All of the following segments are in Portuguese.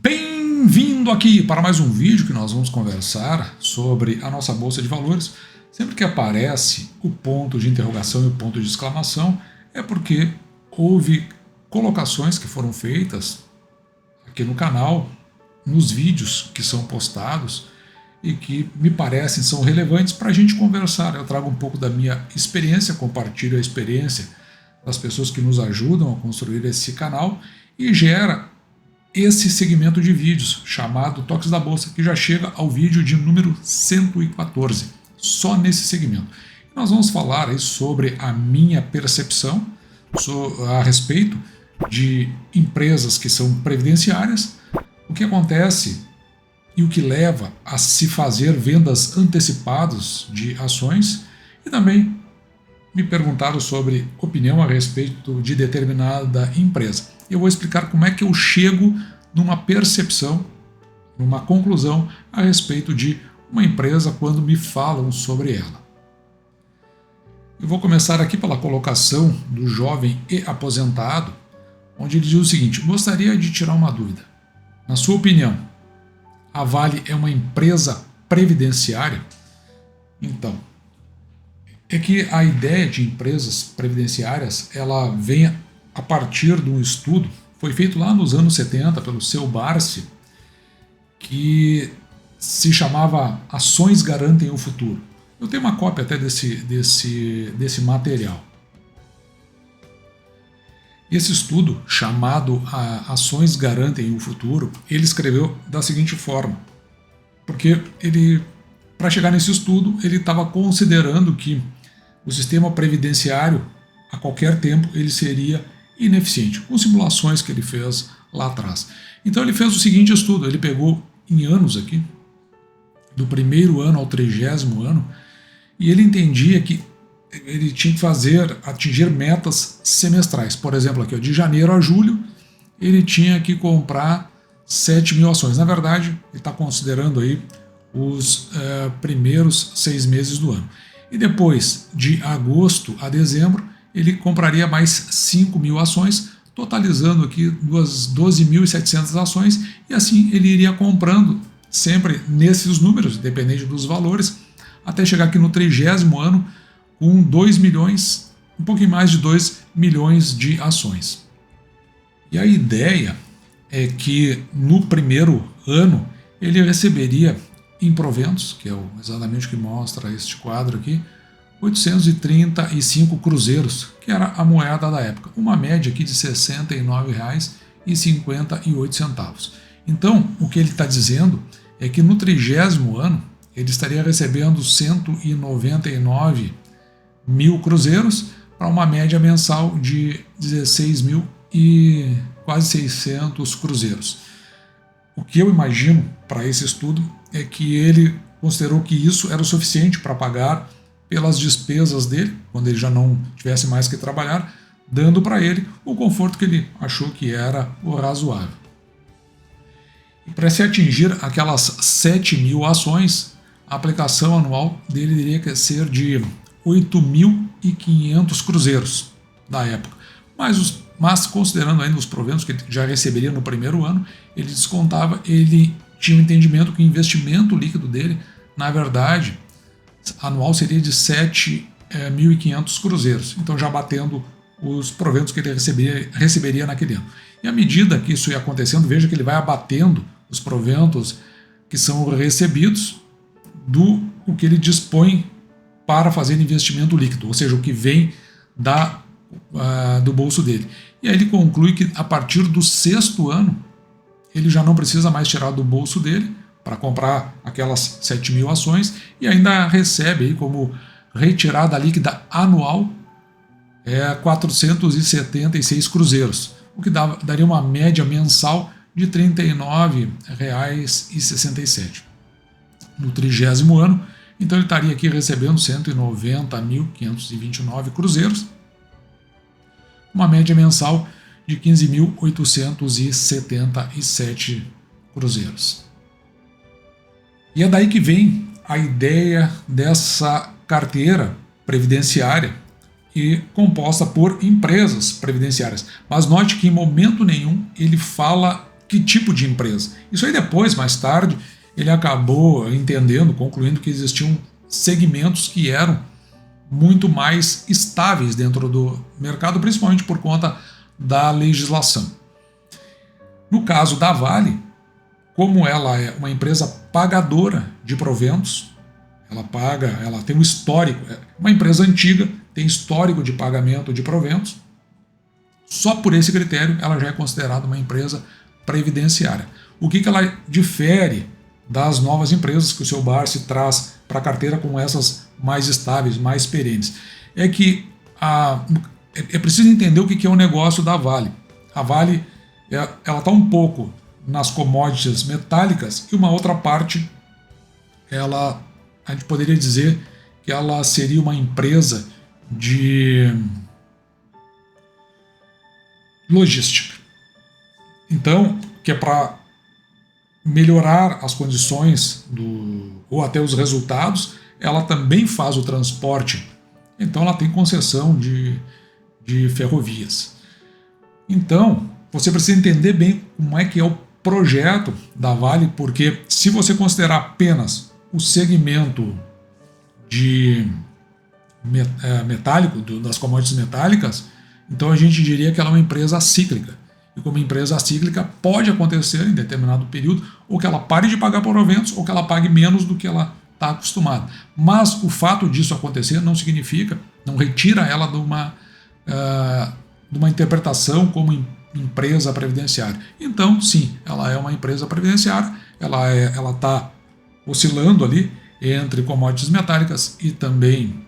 Bem-vindo aqui para mais um vídeo que nós vamos conversar sobre a nossa Bolsa de Valores. Sempre que aparece o ponto de interrogação e o ponto de exclamação é porque houve colocações que foram feitas aqui no canal, nos vídeos que são postados e que me parecem são relevantes para a gente conversar. Eu trago um pouco da minha experiência, compartilho a experiência das pessoas que nos ajudam a construir esse canal e gera esse segmento de vídeos chamado Toques da Bolsa, que já chega ao vídeo de número 114, só nesse segmento. Nós vamos falar aí sobre a minha percepção a respeito de empresas que são previdenciárias, o que acontece e o que leva a se fazer vendas antecipadas de ações, e também me perguntaram sobre opinião a respeito de determinada empresa. Eu vou explicar como é que eu chego numa percepção, numa conclusão a respeito de uma empresa quando me falam sobre ela. Eu vou começar aqui pela colocação do jovem e aposentado, onde ele diz o seguinte: gostaria de tirar uma dúvida. Na sua opinião, a Vale é uma empresa previdenciária? Então, é que a ideia de empresas previdenciárias ela vem a partir de um estudo, foi feito lá nos anos 70 pelo seu Barsi, que se chamava Ações Garantem o Futuro. Eu tenho uma cópia até desse material. Esse estudo, chamado Ações Garantem o Futuro, ele escreveu da seguinte forma, porque para chegar nesse estudo, ele estava considerando que o sistema previdenciário, a qualquer tempo, ele seria ineficiente, com simulações que ele fez lá atrás. Então ele fez o seguinte estudo, ele pegou em anos aqui, do primeiro ano ao 30º ano, e ele entendia que ele tinha que atingir metas semestrais. Por exemplo, aqui, de janeiro a julho, ele tinha que comprar 7.000 ações. Na verdade, ele está considerando aí os primeiros 6 meses do ano. E depois, de agosto a dezembro, ele compraria mais 5.000 ações, totalizando aqui 12.700 ações, e assim ele iria comprando sempre nesses números, independente dos valores, até chegar aqui no 30º ano, com 2 milhões, um pouquinho mais de 2 milhões de ações. E a ideia é que no primeiro ano ele receberia em proventos, que é exatamente o que mostra este quadro aqui, 835 cruzeiros, que era a moeda da época, uma média aqui de R$ 69,58. Então, o que ele está dizendo é que no 30º ano ele estaria recebendo 199 mil cruzeiros para uma média mensal de 16 mil e quase 600 cruzeiros. O que eu imagino para esse estudo é que ele considerou que isso era o suficiente para pagar pelas despesas dele, quando ele já não tivesse mais que trabalhar, dando para ele o conforto que ele achou que era o razoável. E para se atingir aquelas 7.000 ações, a aplicação anual dele teria ser de 8.500 cruzeiros da época. Mas considerando ainda os proventos que ele já receberia no primeiro ano, ele tinha um entendimento que o investimento líquido dele, na verdade, anual seria de 7.500 cruzeiros. Então já batendo os proventos que ele receberia naquele ano. E à medida que isso ia acontecendo, veja que ele vai abatendo os proventos que são recebidos do que ele dispõe para fazer investimento líquido, ou seja, o que vem do bolso dele. E aí ele conclui que a partir do 6º ano, ele já não precisa mais tirar do bolso dele para comprar aquelas 7.000 ações e ainda recebe aí como retirada líquida anual 476 cruzeiros, o que daria uma média mensal de R$ 39,67. No 30º ano, então ele estaria aqui recebendo 190.529 cruzeiros, uma média mensal de 15.877 cruzeiros. E é daí que vem a ideia dessa carteira previdenciária e composta por empresas previdenciárias. Mas note que em momento nenhum ele fala que tipo de empresa. Isso aí depois, mais tarde, ele acabou entendendo, concluindo que existiam segmentos que eram muito mais estáveis dentro do mercado, principalmente por conta da legislação. No caso da Vale, como ela é uma empresa pagadora de proventos, ela tem um histórico, é uma empresa antiga, tem histórico de pagamento de proventos, só por esse critério ela já é considerada uma empresa previdenciária. O que ela difere das novas empresas que o seu Barsi traz para a carteira com essas mais estáveis, mais perenes? É que é preciso entender o que é o negócio da Vale. A Vale ela está um pouco nas commodities metálicas e uma outra parte, a gente poderia dizer que ela seria uma empresa de logística. Então, que é para melhorar as condições ou até os resultados, ela também faz o transporte. Então, ela tem concessão de ferrovias. Então, você precisa entender bem como é que é o projeto da Vale, porque se você considerar apenas o segmento de metálico, das commodities metálicas, então a gente diria que ela é uma empresa cíclica. E como empresa cíclica, pode acontecer em determinado período ou que ela pare de pagar proventos ou que ela pague menos do que ela está acostumada. Mas o fato disso acontecer não significa, não retira ela de uma interpretação como empresa previdenciária. Então, sim, ela é uma empresa previdenciária, ela está oscilando ali entre commodities metálicas e também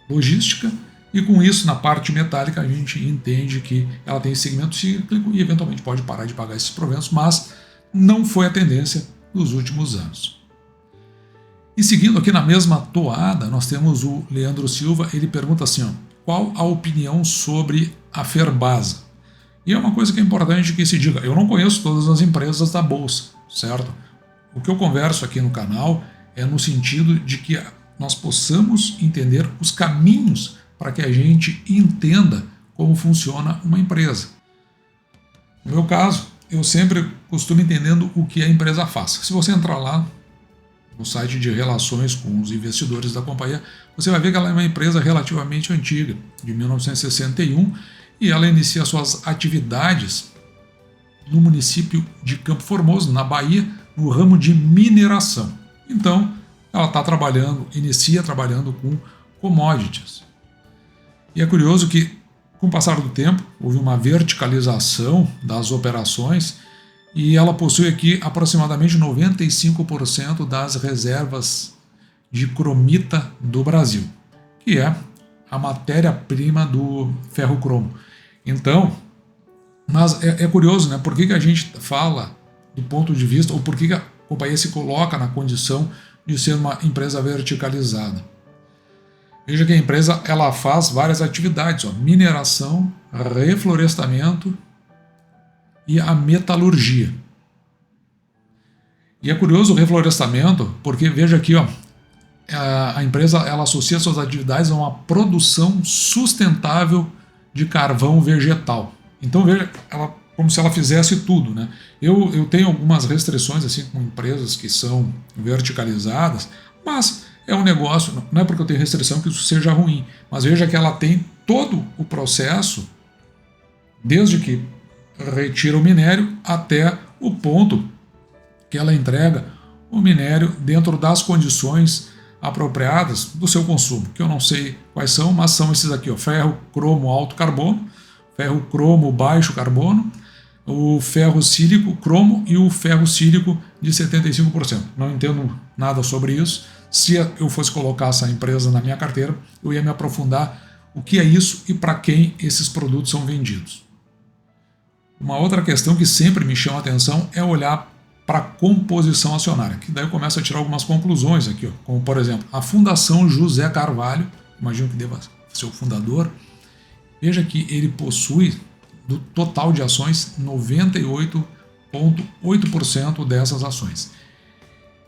logística, e com isso, na parte metálica, a gente entende que ela tem esse segmento cíclico e eventualmente pode parar de pagar esses proventos, mas não foi a tendência dos últimos anos. E seguindo aqui na mesma toada, nós temos o Leandro Silva, ele pergunta assim, qual a opinião sobre a Ferbasa? E é uma coisa que é importante que se diga, eu não conheço todas as empresas da Bolsa, certo? O que eu converso aqui no canal é no sentido de que nós possamos entender os caminhos para que a gente entenda como funciona uma empresa. No meu caso, eu sempre costumo entendendo o que a empresa faz. Se você entrar lá no site de relações com os investidores da companhia, você vai ver que ela é uma empresa relativamente antiga, de 1961, e ela inicia suas atividades no município de Campo Formoso, na Bahia, no ramo de mineração. Então, ela inicia trabalhando com commodities. E é curioso que, com o passar do tempo, houve uma verticalização das operações e ela possui aqui aproximadamente 95% das reservas de cromita do Brasil, que é a matéria-prima do ferro-cromo. Então, mas é curioso, né? Por que a gente fala do ponto de vista, ou por que a companhia se coloca na condição de ser uma empresa verticalizada? Veja que a empresa ela faz várias atividades, mineração, reflorestamento e a metalurgia. E é curioso o reflorestamento, porque veja aqui, a empresa ela associa suas atividades a uma produção sustentável de carvão vegetal. Então veja, como se ela fizesse tudo, né? Eu tenho algumas restrições assim com empresas que são verticalizadas, mas é um negócio, não é porque eu tenho restrição que isso seja ruim, mas veja que ela tem todo o processo, desde que retira o minério até o ponto que ela entrega o minério dentro das condições apropriadas do seu consumo, que eu não sei quais são, mas são esses aqui, ferro cromo alto carbono, ferro cromo baixo carbono, o ferro sílico cromo e o ferro sílico de 75%. Não entendo nada sobre isso. Se eu fosse colocar essa empresa na minha carteira, eu ia me aprofundar o que é isso e para quem esses produtos são vendidos. Uma outra questão que sempre me chama a atenção é olhar para a composição acionária, que daí eu começo a tirar algumas conclusões aqui, como por exemplo, a Fundação José Carvalho, imagino que deva ser o fundador, veja que ele possui do total de ações 98,8% dessas ações.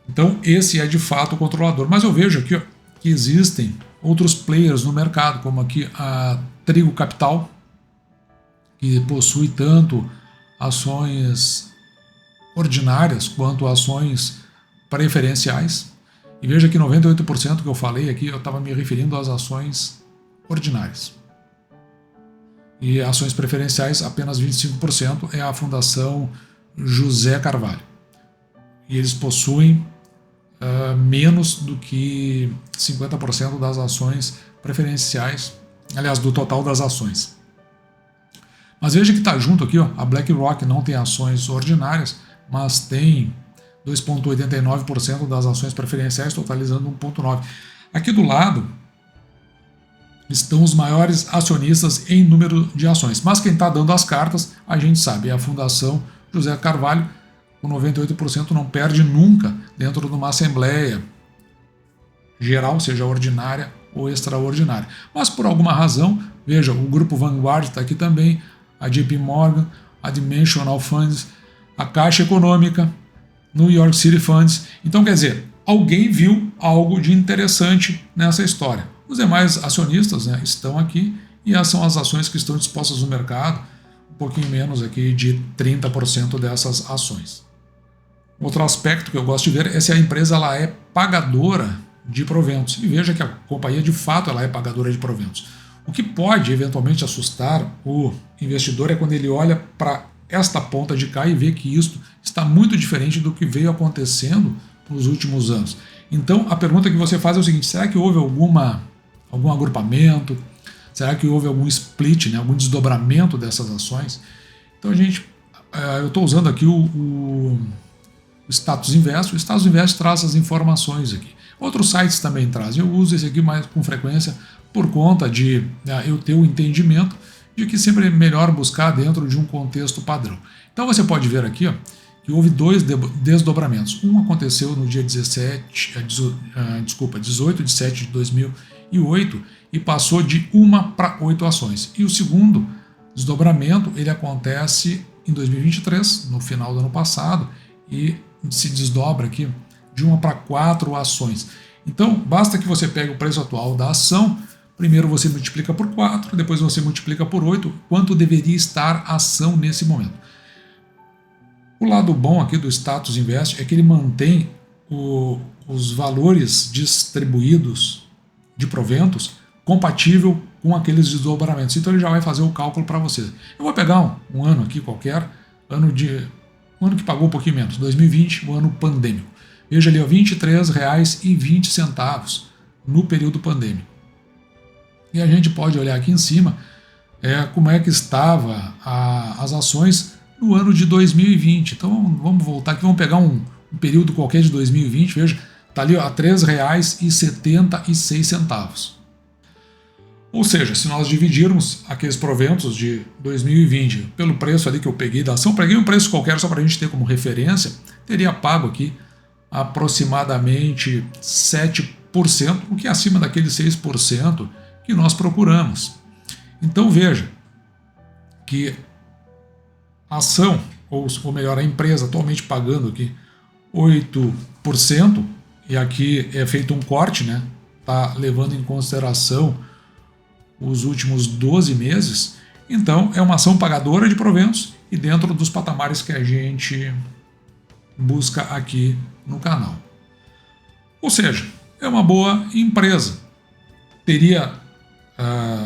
Então esse é de fato o controlador, mas eu vejo aqui que existem outros players no mercado, como aqui a Trigo Capital, que possui tanto ações ordinárias quanto ações preferenciais. E veja que 98% que eu falei aqui, eu estava me referindo às ações ordinárias. E ações preferenciais, apenas 25% é a Fundação José Carvalho. E eles possuem menos do que 50% das ações preferenciais, aliás, do total das ações. Mas veja que está junto aqui, ó, a BlackRock não tem ações ordinárias, mas tem 2,89% das ações preferenciais, totalizando 1,9%. Aqui do lado estão os maiores acionistas em número de ações, mas quem está dando as cartas, a gente sabe, é a Fundação José Carvalho, com 98% não perde nunca dentro de uma assembleia geral, seja ordinária ou extraordinária. Mas por alguma razão, veja, o grupo Vanguard está aqui também, a JP Morgan, a Dimensional Funds, a Caixa Econômica, New York City Funds. Então, quer dizer, alguém viu algo de interessante nessa história. Os demais acionistas, né, estão aqui e essas são as ações que estão dispostas no mercado, um pouquinho menos aqui de 30% dessas ações. Outro aspecto que eu gosto de ver é se a empresa ela é pagadora de proventos. E veja que a companhia de fato ela é pagadora de proventos. O que pode eventualmente assustar o investidor é quando ele olha para esta ponta de cá e vê que isto está muito diferente do que veio acontecendo nos últimos anos. Então a pergunta que você faz é o seguinte: será que houve algum agrupamento? Será que houve algum split, né, algum desdobramento dessas ações? Então eu estou usando aqui o Status Invest. O Status Invest traz as informações aqui. Outros sites também trazem. Eu uso esse aqui mais com frequência por conta de eu ter o entendimento de que sempre é melhor buscar dentro de um contexto padrão. Então você pode ver aqui, ó, que houve dois desdobramentos. Um aconteceu no dia 18 de 7 de 2008 e passou de 1 para 8 ações. E o segundo desdobramento ele acontece em 2023, no final do ano passado, e se desdobra aqui de 1 para 4 ações. Então, basta que você pegue o preço atual da ação, primeiro você multiplica por 4, depois você multiplica por 8, quanto deveria estar a ação nesse momento. O lado bom aqui do Status Invest é que ele mantém os valores distribuídos de proventos compatível com aqueles desdobramentos. Então ele já vai fazer o cálculo para você. Eu vou pegar um ano aqui qualquer, um ano que pagou um pouquinho menos, 2020, o ano pandêmico. Veja ali, R$ 23,20 no período pandêmico. E a gente pode olhar aqui em cima como é que estava as ações no ano de 2020. Então vamos voltar aqui, vamos pegar um período qualquer de 2020, veja, está ali a R$ 3,76. Ou seja, se nós dividirmos aqueles proventos de 2020 pelo preço ali que eu peguei da ação, peguei um preço qualquer só para a gente ter como referência, teria pago aqui aproximadamente 7%, o que é acima daqueles 6% que nós procuramos. Então veja que a ação, ou melhor, a empresa atualmente pagando aqui 8%, e aqui é feito um corte, né? Está levando em consideração os últimos 12 meses, então é uma ação pagadora de proventos e dentro dos patamares que a gente busca aqui no canal. Ou seja, é uma boa empresa. Teria,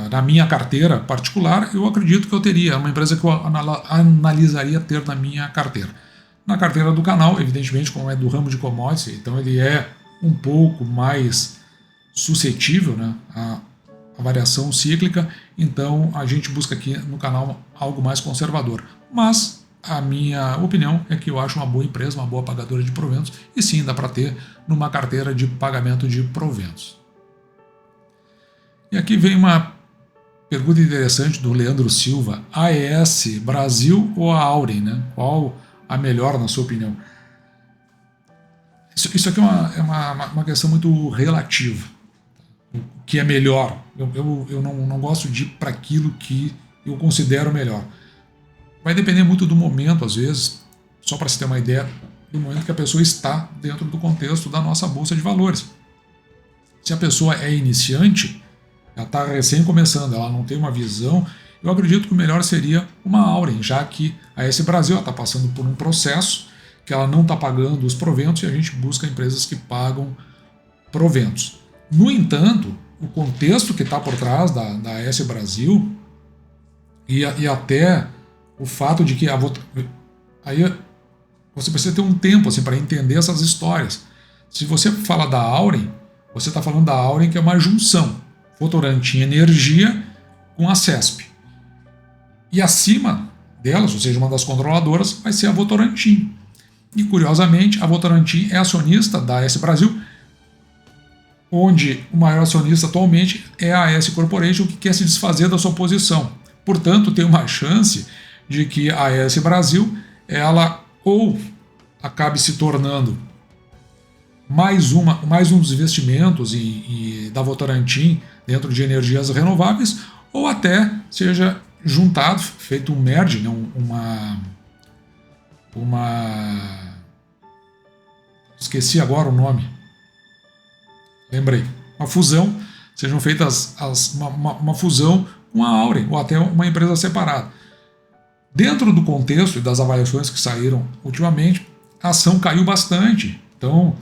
na minha carteira particular, eu acredito que eu teria, é uma empresa que eu analisaria ter na minha carteira. Na carteira do canal, evidentemente, como é do ramo de commodities, então ele é um pouco mais suscetível, né, a variação cíclica, então a gente busca aqui no canal algo mais conservador. Mas a minha opinião é que eu acho uma boa empresa, uma boa pagadora de proventos, e sim, dá para ter numa carteira de pagamento de proventos. E aqui vem uma pergunta interessante do Leandro Silva: AES Brasil ou a Auren, né? Qual a melhor na sua opinião? Isso aqui é uma questão muito relativa. O que é melhor? Eu não gosto de ir para aquilo que eu considero melhor. Vai depender muito do momento, às vezes, só para se ter uma ideia, do momento que a pessoa está dentro do contexto da nossa bolsa de valores. Se a pessoa é iniciante, ela está recém começando, ela não tem uma visão, eu acredito que o melhor seria uma Auren, já que a AES Brasil está passando por um processo que ela não está pagando os proventos e a gente busca empresas que pagam proventos. No entanto, o contexto que está por trás da AS Brasil e até o fato de que aí você precisa ter um tempo assim, para entender essas histórias. Se você fala da Auren, você está falando da Auren, que é uma junção Votorantim Energia com a CESP. E acima delas, ou seja, uma das controladoras, vai ser a Votorantim. E curiosamente, a Votorantim é acionista da AS Brasil, onde o maior acionista atualmente é a AS Corporation, que quer se desfazer da sua posição. Portanto, tem uma chance de que a AS Brasil ela ou acabe se tornando mais um dos investimentos da Votorantim dentro de energias renováveis, ou até seja juntado, feito um merge, né, esqueci agora o nome, lembrei, uma fusão, sejam feitas uma fusão com a Auren, ou até uma empresa separada. Dentro do contexto e das avaliações que saíram ultimamente, a ação caiu bastante. Então,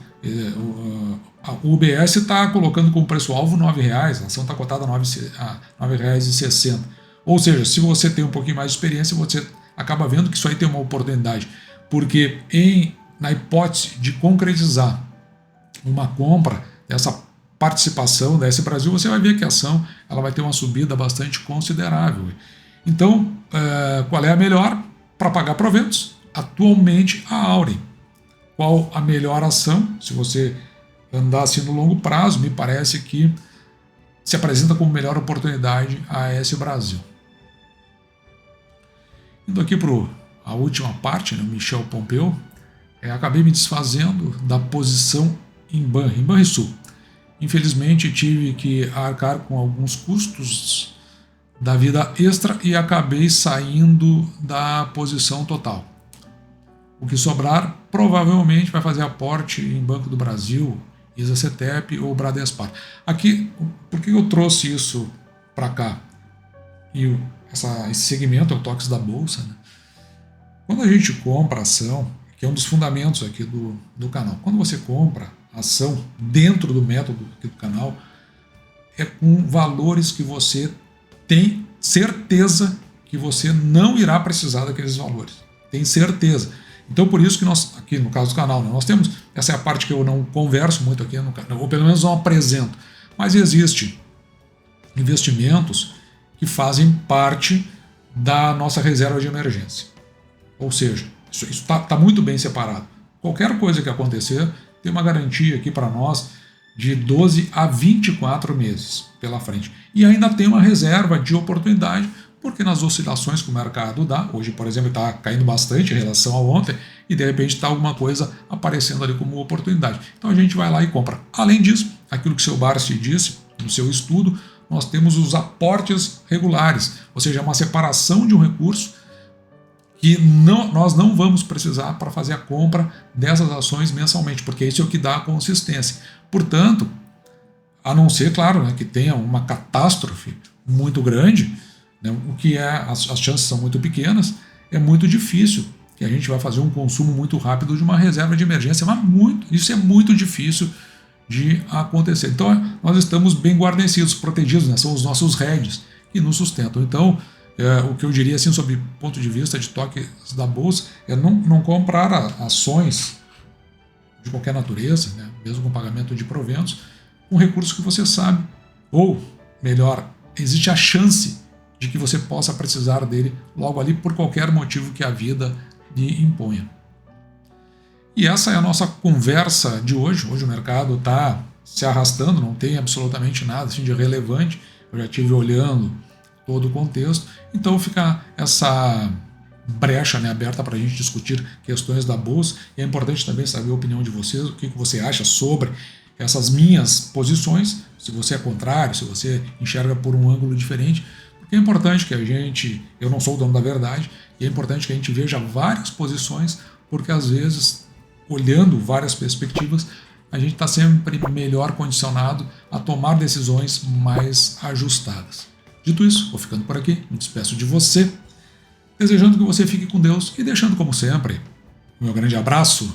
o UBS está colocando como preço-alvo R$ 9,00, a ação está cotada a R$ 9,60. Ou seja, se você tem um pouquinho mais de experiência, você acaba vendo que isso aí tem uma oportunidade. Porque na hipótese de concretizar uma compra dessa participação da AS Brasil, você vai ver que a ação ela vai ter uma subida bastante considerável. Então, qual é a melhor para pagar proventos? Atualmente, a Auren. Qual a melhor ação? Se você andar assim no longo prazo, me parece que se apresenta como melhor oportunidade a AS Brasil. Indo aqui para a última parte, né, Michel Pompeu, acabei me desfazendo da posição em Banrisul. Infelizmente, tive que arcar com alguns custos da vida extra e acabei saindo da posição total. O que sobrar provavelmente vai fazer aporte em Banco do Brasil, ISA-CETEP ou Bradespar. Aqui, por que eu trouxe isso para cá? E esse segmento é o TOX da Bolsa. Né? Quando a gente compra ação, que é um dos fundamentos aqui do canal, quando você compra ação dentro do método aqui do canal, é com valores que você tem certeza que você não irá precisar daqueles valores. Tem certeza. Então, por isso que nós, aqui no caso do canal, né, nós temos, essa é a parte que eu não converso muito aqui no canal, ou pelo menos não apresento, mas existem investimentos que fazem parte da nossa reserva de emergência. Ou seja, isso está muito bem separado. Qualquer coisa que acontecer, tem uma garantia aqui para nós de 12 a 24 meses pela frente. E ainda tem uma reserva de oportunidade, porque nas oscilações que o mercado dá, hoje, por exemplo, está caindo bastante em relação a ontem, e de repente está alguma coisa aparecendo ali como oportunidade. Então a gente vai lá e compra. Além disso, aquilo que o seu Barsi disse no seu estudo, nós temos os aportes regulares, ou seja, uma separação de um recurso que nós não vamos precisar para fazer a compra dessas ações mensalmente, porque isso é o que dá a consistência. Portanto, a não ser, claro, né, que tenha uma catástrofe muito grande, né, o que as chances são muito pequenas, é muito difícil que a gente vai fazer um consumo muito rápido de uma reserva de emergência, mas isso é muito difícil de acontecer. Então, nós estamos bem guarnecidos, protegidos, né, são os nossos hedges que nos sustentam. Então, o que eu diria assim, sob o ponto de vista de toques da Bolsa, é não comprar ações de qualquer natureza, né, mesmo com pagamento de proventos, com recursos que você sabe, ou melhor, existe a chance de que você possa precisar dele logo ali por qualquer motivo que a vida lhe imponha. E essa é a nossa conversa de hoje. Hoje o mercado está se arrastando, não tem absolutamente nada assim, de relevante. Eu já estive olhando todo o contexto, então fica essa brecha, né, aberta para a gente discutir questões da Bolsa, e é importante também saber a opinião de vocês, o que você acha sobre essas minhas posições, se você é contrário, se você enxerga por um ângulo diferente, porque é importante que eu não sou o dono da verdade, e é importante que a gente veja várias posições, porque às vezes, olhando várias perspectivas, a gente está sempre melhor condicionado a tomar decisões mais ajustadas. Dito isso, vou ficando por aqui, me despeço de você, desejando que você fique com Deus e deixando, como sempre, O meu grande abraço.